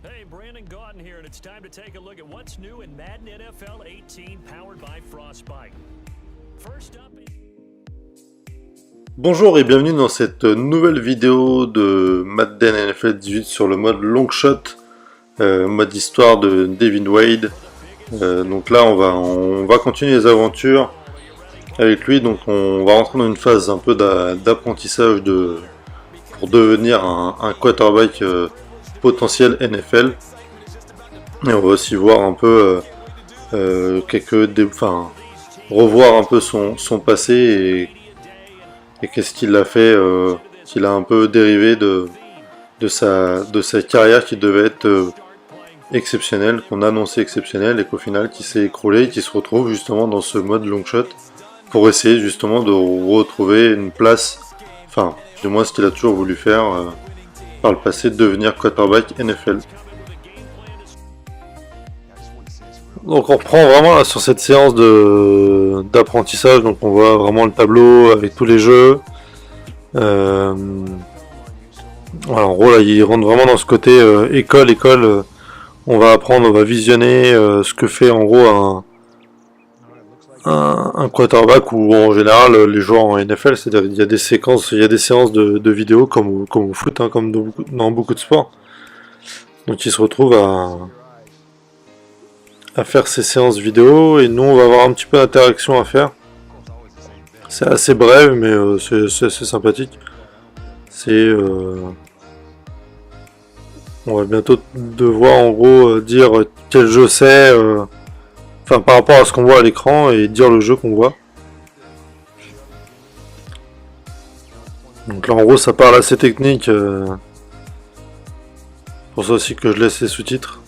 Hey, Brandon Gaudin here, and it's time to take a look at what's new in Madden NFL 18, powered by Frostbite. First up. Bonjour et bienvenue dans cette nouvelle vidéo de Madden NFL 18 sur le mode long shot, mode histoire de Devin Wade. Donc là on va continuer les aventures avec lui, donc on va rentrer dans une phase un peu d'apprentissage pour devenir un quarterback potentiel NFL. Et on va aussi voir un peu revoir un peu son passé et qu'est-ce qu'il a fait, qu'il a un peu dérivé de sa carrière qui devait être exceptionnelle, qu'on a annoncé exceptionnelle et qu'au final qui s'est écroulé et qui se retrouve justement dans ce mode long shot pour essayer justement de retrouver une place, enfin du moins ce qu'il a toujours voulu faire par le passé, devenir quarterback NFL. Donc on reprend vraiment là sur cette séance d'apprentissage, donc on voit vraiment le tableau avec tous les jeux. Voilà, en gros là il rentre vraiment dans ce côté école, on va apprendre, on va visionner ce que fait en gros un quarterback, ou en général les joueurs en NFL, c'est-à-dire il y a des séances de vidéos comme au foot, hein, comme dans beaucoup de sports. Donc ils se retrouvent à faire ces séances vidéo, et nous on va avoir un petit peu d'interaction à faire. C'est assez bref, mais c'est sympathique. On va bientôt devoir en gros dire quel jeu c'est, enfin par rapport à ce qu'on voit à l'écran, et dire le jeu qu'on voit. Donc là en gros ça parle assez technique, pour ça aussi que je laisse les sous-titres.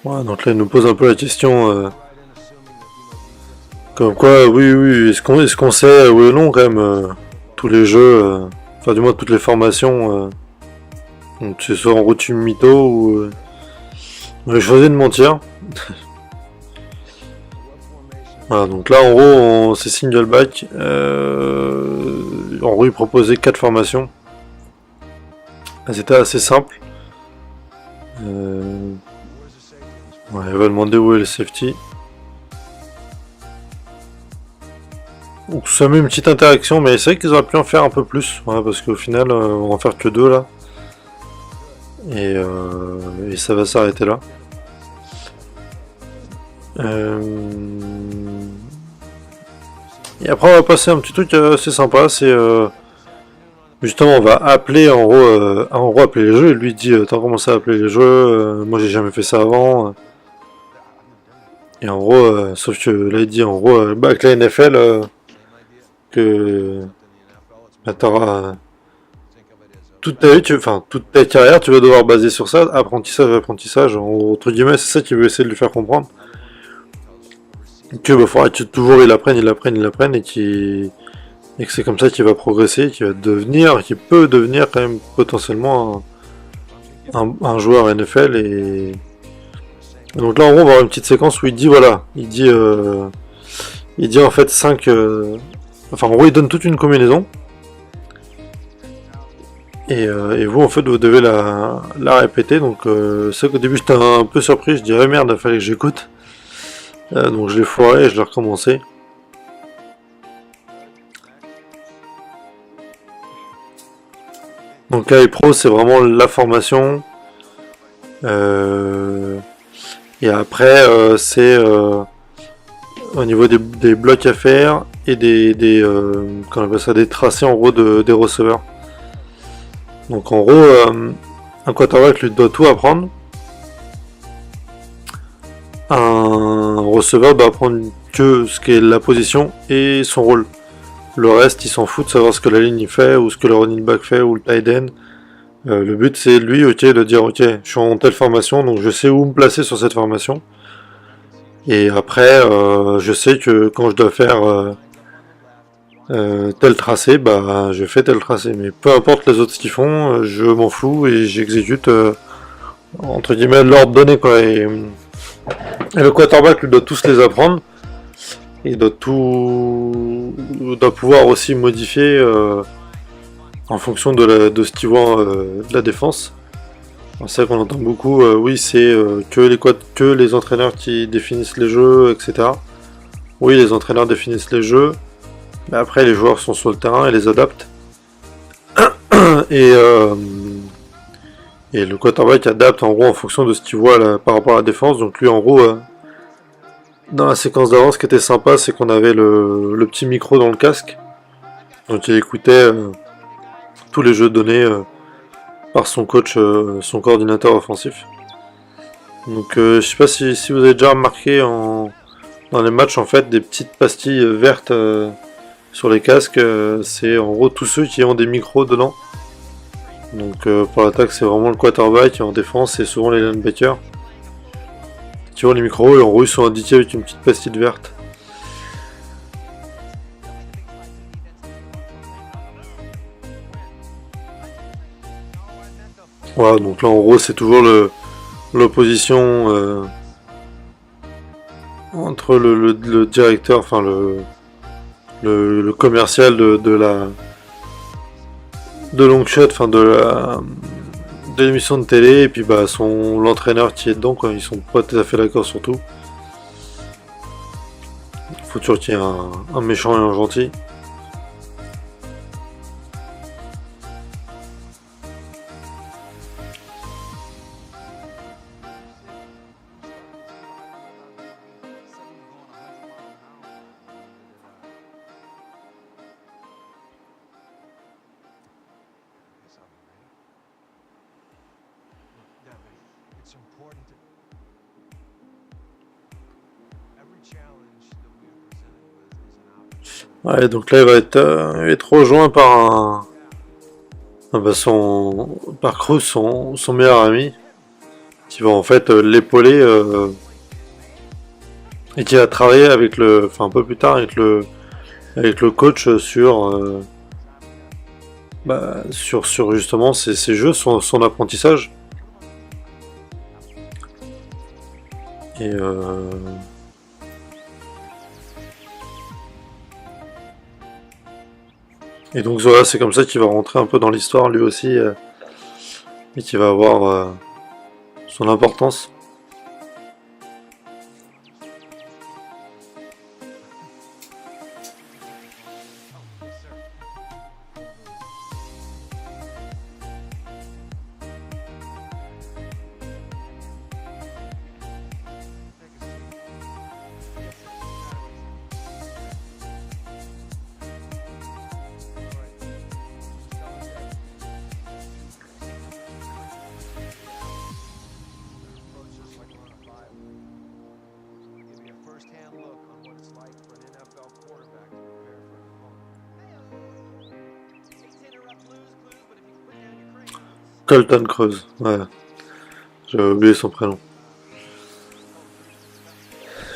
Ouais, donc là il nous pose un peu la question comme quoi, oui, est-ce qu'on sait, oui ou non quand même, tous les jeux, enfin du moins toutes les formations, donc c'est soit en gros tu mytho ou on a choisi de mentir. Voilà, donc là en gros c'est single back, en gros il proposait 4 formations, c'était assez simple. Ouais, il va demander où est le safety. Donc ça met une petite interaction, mais c'est vrai qu'ils auraient pu en faire un peu plus, ouais, parce qu'au final on va en faire que 2 là. Et ça va s'arrêter là. Et après on va passer à un petit truc assez sympa, c'est justement on va appeler en gros appeler les jeux, et lui dit t'as commencé à appeler les jeux, moi j'ai jamais fait ça avant. Et en gros, sauf que là il dit en gros avec la NFL que bah, t'auras toute ta vie, toute ta carrière, tu vas devoir baser sur ça, apprentissage, entre guillemets, c'est ça qu'il veut essayer de lui faire comprendre. Que bah, faudra que toujours il apprenne, et que c'est comme ça qu'il va progresser, qu'il peut devenir quand même potentiellement un joueur NFL. Et donc là en gros on va avoir une petite séquence où il dit voilà, il dit en fait 5, enfin en gros il donne toute une combinaison, et vous en fait vous devez la répéter. Donc c'est qu'au début j'étais un peu surpris, je dirais merde, il fallait que j'écoute, donc je l'ai foiré et je l'ai recommencé. Donc KI Pro c'est vraiment la formation, et après c'est au niveau des blocs à faire et qu'on appelle ça, des tracés en gros des receveurs. Donc en gros un quarterback lui doit tout apprendre. Un receveur doit apprendre que ce qu'est la position et son rôle. Le reste il s'en fout de savoir ce que la ligne fait, ou ce que le running back fait, ou le tight end. Le but c'est lui, de dire ok, je suis en telle formation, donc je sais où me placer sur cette formation. Et après, je sais que quand je dois faire tel tracé, bah je fais tel tracé. Mais peu importe les autres ce qu'ils font, je m'en fous et j'exécute entre guillemets l'ordre donné quoi. Et le quarterback lui doit tous les apprendre. Il doit doit pouvoir aussi modifier en fonction de ce qu'il voit de la défense. C'est vrai qu'on entend beaucoup, oui c'est que les entraîneurs qui définissent les jeux, etc. Oui, les entraîneurs définissent les jeux, mais après les joueurs sont sur le terrain et les adaptent. Et, euh, et le quarterback adapte en gros en fonction de ce qu'il voit là, par rapport à la défense. Donc lui en gros, dans la séquence d'avant, ce qui était sympa, c'est qu'on avait le petit micro dans le casque. Donc il écoutait tous les jeux donnés par son coach, son coordinateur offensif. Donc je sais pas si vous avez déjà remarqué dans les matchs en fait des petites pastilles vertes sur les casques, c'est en gros tous ceux qui ont des micros dedans. Donc pour l'attaque c'est vraiment le quarterback et en défense c'est souvent les linebackers qui ont les micros et en gros ils sont indiqués avec une petite pastille verte. Voilà, donc là en gros c'est toujours l'opposition entre le directeur, enfin le commercial de Longshot, enfin de l'émission de télé, et puis bah l'entraîneur qui est dedans, quoi. Ils sont pas tout à fait d'accord sur tout. Faut toujours qu'il y ait un méchant et un gentil. Ouais, donc là il va être rejoint par par Cruz, son meilleur ami, qui va en fait l'épauler et qui va travailler avec enfin un peu plus tard avec le coach sur justement ces jeux, son apprentissage. Et et donc voilà, c'est comme ça qu'il va rentrer un peu dans l'histoire lui aussi et qui va avoir son importance. Colton Creuse, ouais. J'avais oublié son prénom.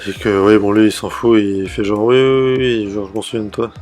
Et que, oui, bon, lui, il s'en fout, il fait genre, oui, oui, oui, genre, je m'en souviens de toi.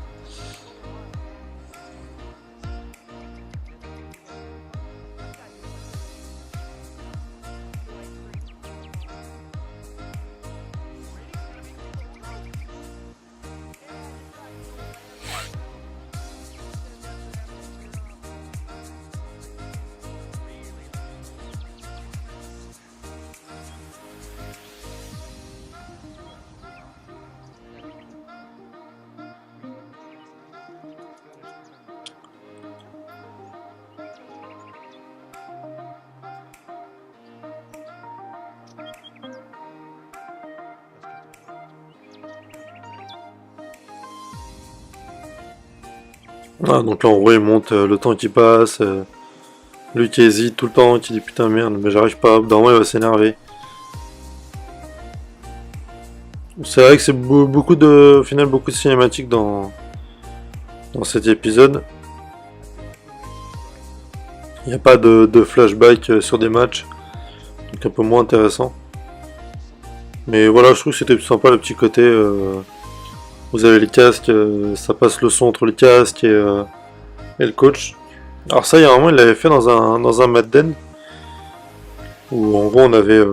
Ah, donc là, en gros, il monte le temps qui passe. Lui qui hésite tout le temps, qui dit putain merde, mais j'arrive pas. Dans moi, il va s'énerver. C'est vrai que c'est au final, beaucoup de cinématiques dans cet épisode. Il n'y a pas de flashback sur des matchs, donc un peu moins intéressant. Mais voilà, je trouve que c'était sympa le petit côté. Vous avez les casques, ça passe le son entre les casques et le coach. Alors ça, il y a un moment, il l'avait fait dans un Madden, où en gros on avait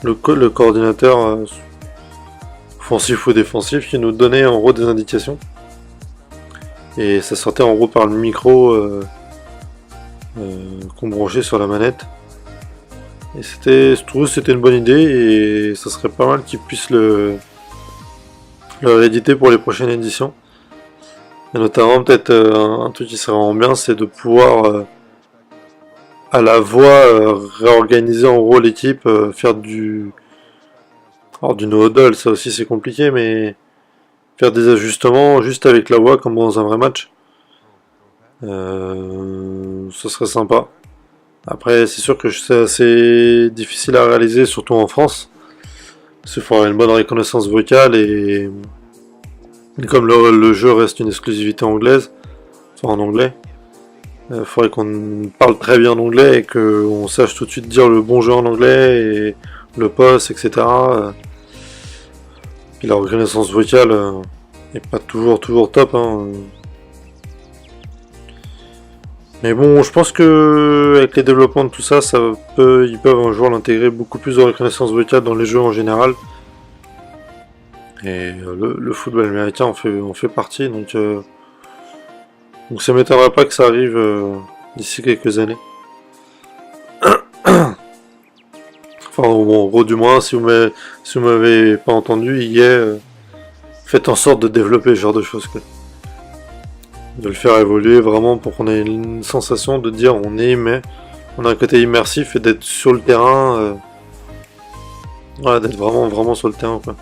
le coordinateur offensif ou défensif qui nous donnait en gros des indications. Et ça sortait en gros par le micro qu'on branchait sur la manette. Et je trouve que c'était une bonne idée et ça serait pas mal qu'ils puissent le rééditer pour les prochaines éditions. Et notamment peut-être un truc qui serait vraiment bien, c'est de pouvoir à la voix réorganiser en gros l'équipe, faire du no-huddle, ça aussi c'est compliqué, mais faire des ajustements juste avec la voix comme dans un vrai match. Ce serait sympa. Après c'est sûr que c'est assez difficile à réaliser, surtout en France. Parce qu'il faut avoir une bonne reconnaissance vocale et comme le jeu reste une exclusivité anglaise, enfin en anglais, il faudrait qu'on parle très bien anglais et qu'on sache tout de suite dire le bon jeu en anglais et le poste, etc. Et la reconnaissance vocale n'est pas toujours top. Hein. Mais bon, je pense que avec les développements de tout ça, ils peuvent un jour l'intégrer beaucoup plus de reconnaissance vocale dans les jeux en général. Et le football américain en fait partie, donc ça m'étonnerait pas que ça arrive d'ici quelques années. Enfin, bon, en gros, du moins, si vous m'avez pas entendu, faites en sorte de développer ce genre de choses, quoi. De le faire évoluer vraiment pour qu'on ait une sensation de dire on a un côté immersif et d'être sur le terrain, d'être vraiment sur le terrain, quoi.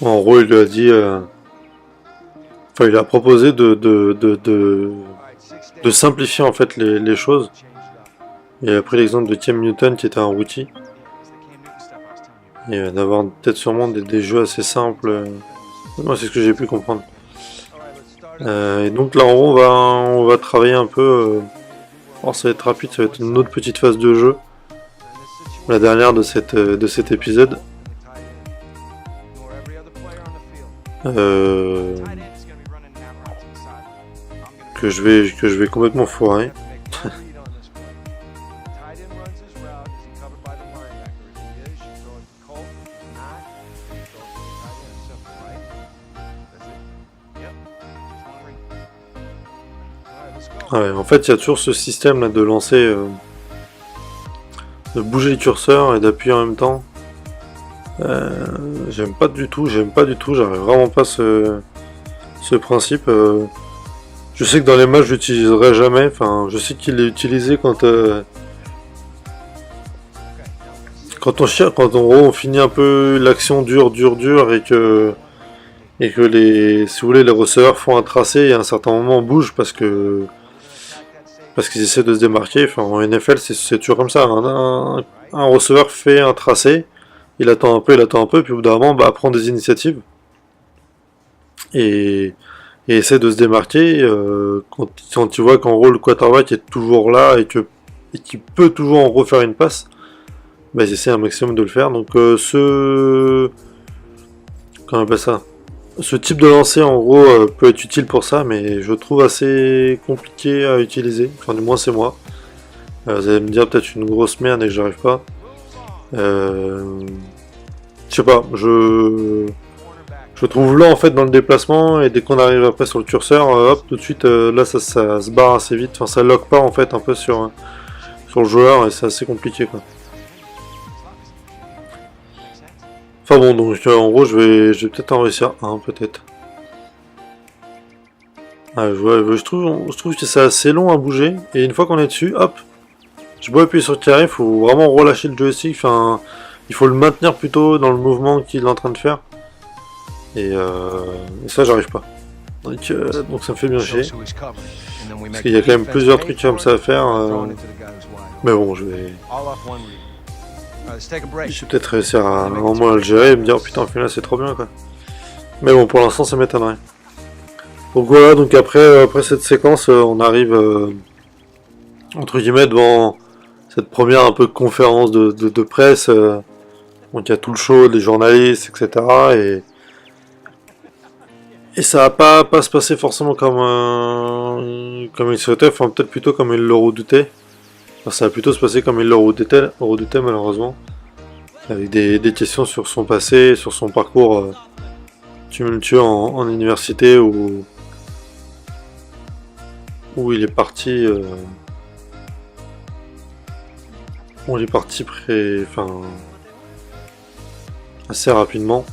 En gros, il lui a dit, enfin, il a proposé de simplifier en fait les choses. Il a pris l'exemple de Cam Newton qui était un rookie. Et d'avoir peut-être sûrement des jeux assez simples. Moi, c'est ce que j'ai pu comprendre. Et donc là, en gros, on va travailler un peu. Alors, ça va être rapide, ça va être une autre petite phase de jeu. La dernière de cet épisode. Que je vais complètement foirer. Ouais, en fait, il y a toujours ce système là de lancer, de bouger le curseur et d'appuyer en même temps. J'aime pas du tout, j'arrive vraiment pas ce principe. Je sais que dans les matchs je l'utiliserai jamais, enfin je sais qu'il est utilisé quand on finit un peu l'action dure et que si vous voulez les receveurs font un tracé et à un certain moment on bouge parce qu'ils essaient de se démarquer. Enfin en NFL c'est toujours comme ça, un receveur fait un tracé. Il attend un peu, puis au bout d'un moment, prend des initiatives et essaie de se démarquer. Quand tu vois qu'en gros le quarterback est toujours là et qu'il peut toujours en refaire une passe, ils essaient un maximum de le faire. Donc comment on appelle ça ? Ce type de lancer en gros peut être utile pour ça, mais je trouve assez compliqué à utiliser. Enfin du moins c'est moi. Vous allez me dire peut-être une grosse merde et que j'arrive pas. Je sais pas, Je trouve lent en fait dans le déplacement, et dès qu'on arrive après sur le curseur, hop, tout de suite là ça se barre assez vite, enfin ça lock pas en fait un peu sur le joueur, et c'est assez compliqué quoi. Enfin bon, donc en gros je vais peut-être en réussir un peut-être. Ah, je trouve que c'est assez long à bouger, et une fois qu'on est dessus, hop, je peux appuyer sur le carré, il faut vraiment relâcher le joystick, enfin il faut le maintenir plutôt dans le mouvement qu'il est en train de faire. Et ça j'arrive pas. Donc ça me fait bien chier. Parce qu'il y a quand même plusieurs trucs comme ça à faire. Mais bon, je vais peut-être réussir à au moins le gérer et me dire oh, putain, là c'est trop bien quoi. Mais bon, pour l'instant ça m'étonnerait. Donc voilà, donc après cette séquence, on arrive entre guillemets devant cette première un peu conférence de presse. Donc il y a tout le show, des journalistes, etc. Et ça va pas se passer forcément comme il souhaitait, enfin peut-être plutôt comme il le redoutait. Enfin, ça va plutôt se passer comme il le redoutait malheureusement. Avec des questions sur son passé, sur son parcours tumultueux en université où il est parti assez rapidement.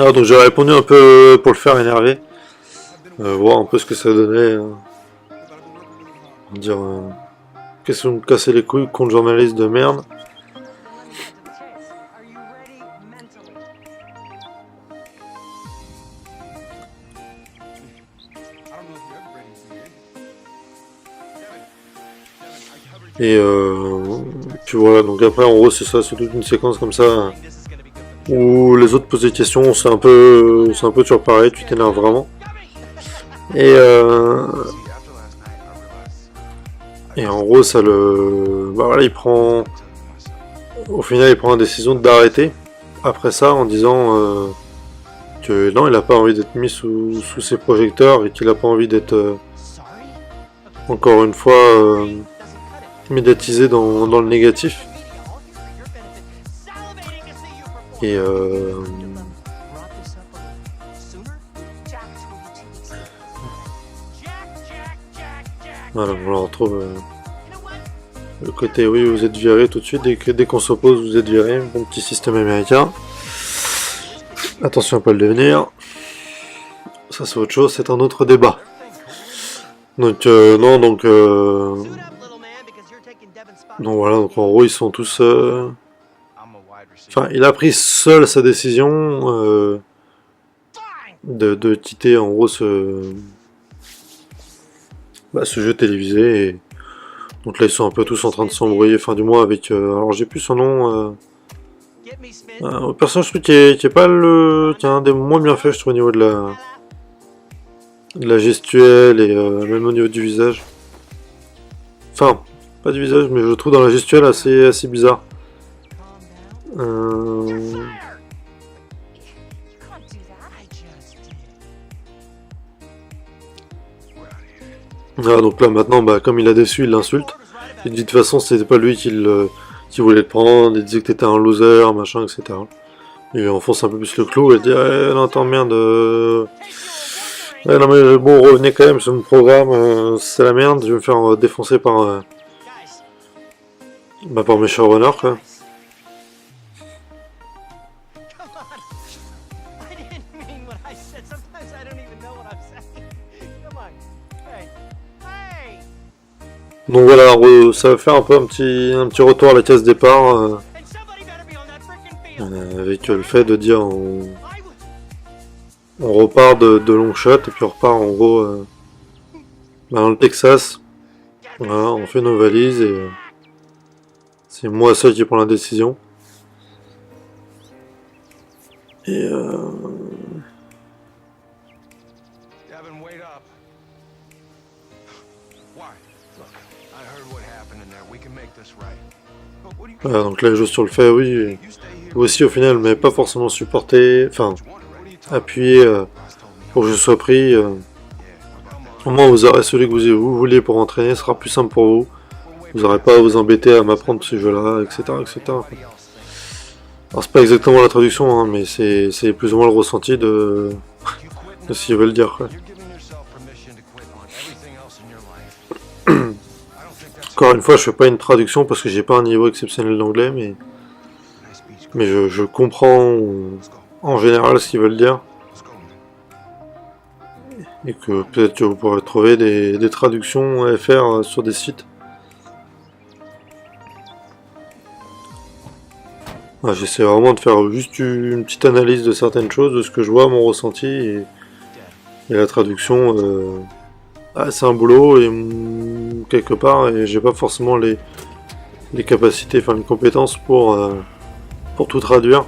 Ah, donc j'ai répondu un peu pour le faire énerver, voir un peu ce que ça donnait, dire qu'est-ce que vous me cassez les couilles contre journaliste de merde. Et puis voilà, donc après en gros c'est ça, c'est toute une séquence comme ça où les autres posent des questions, c'est un peu toujours pareil, tu t'énerves vraiment. Et en gros ça voilà, au final il prend la décision d'arrêter après ça en disant que non, il n'a pas envie d'être mis sous ses projecteurs et qu'il n'a pas envie d'être encore une fois médiatisé dans le négatif. Et voilà, on retrouve le côté oui, vous êtes viré tout de suite, dès qu'on s'oppose vous êtes viré, bon petit système américain. Attention à pas le devenir. Ça c'est autre chose, c'est un autre débat. Donc donc voilà, donc en gros ils sont tous enfin, il a pris seul sa décision de quitter en gros ce jeu télévisé. Et donc là, ils sont un peu tous en train de s'embrouiller, enfin du moins avec... alors j'ai plus son nom. Au personnage qui est pas qui est un des moins bien fait, je trouve, au niveau de la gestuelle et même au niveau du visage. Enfin, pas du visage, mais je le trouve dans la gestuelle assez bizarre. Ah, donc là maintenant, comme il a déçu, il l'insulte. Il dit de toute façon c'était pas lui qui voulait te prendre, il disait que t'étais un loser, machin, etc. Il enfonce un peu plus le clou et il dit non attends merde, non mais bon revenez quand même sur mon programme, c'est la merde, je vais me faire défoncer par mes showrunners quoi. Donc voilà, ça va faire un peu un petit retour à la case départ avec le fait de dire on repart de long shot et puis on repart en gros dans le Texas. Voilà, on fait nos valises et c'est moi seul qui prends la décision. Et voilà, donc là je joue sur le fait, oui, aussi au final, mais pas forcément supporté, enfin appuyé pour que je sois pris. Au moins vous aurez celui que vous vouliez pour entraîner, ce sera plus simple pour vous. Vous n'aurez pas à vous embêter à m'apprendre ce jeu-là, etc. etc. Alors c'est pas exactement la traduction, hein, mais c'est plus ou moins le ressenti de ce qu'ils veulent dire. Quoi. Encore une fois, je fais pas une traduction parce que j'ai pas un niveau exceptionnel d'anglais, mais je comprends en général ce qu'ils veulent dire. Et que peut-être que vous pourrez trouver des traductions à faire sur des sites. Ah, j'essaie vraiment de faire juste une petite analyse de certaines choses, de ce que je vois, mon ressenti, et la traduction, c'est un boulot, et quelque part, et j'ai pas forcément les capacités, enfin les compétences pour tout traduire.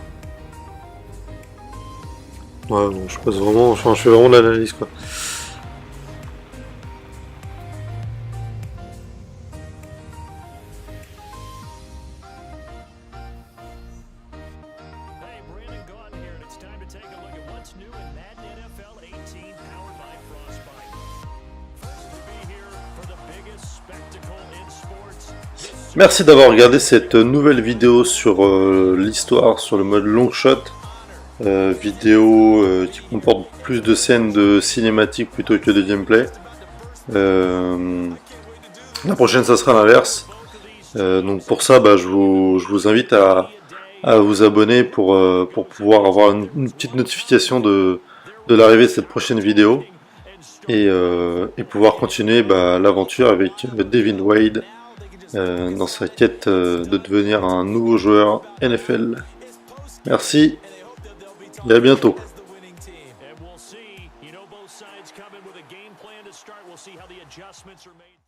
Ouais, bon, je passe vraiment, enfin, je fais vraiment de l'analyse, quoi. Hey, Brandon Gaudin here, and it's time to take a look at what's new in Madden NFL 18, powered by Frostbite. First to be here for the biggest spectacle in sports. Merci d'avoir regardé cette nouvelle vidéo sur l'histoire, sur le mode long shot. Vidéo qui comporte plus de scènes de cinématiques plutôt que de gameplay. La prochaine ça sera l'inverse. Donc pour ça je vous invite à vous abonner pour pouvoir avoir une petite notification de l'arrivée de cette prochaine vidéo et pouvoir continuer l'aventure avec Devin Wade dans sa quête de devenir un nouveau joueur NFL. Merci et à bientôt. And we'll see, both sides come in with a game plan to start. We'll see how the adjustments are made.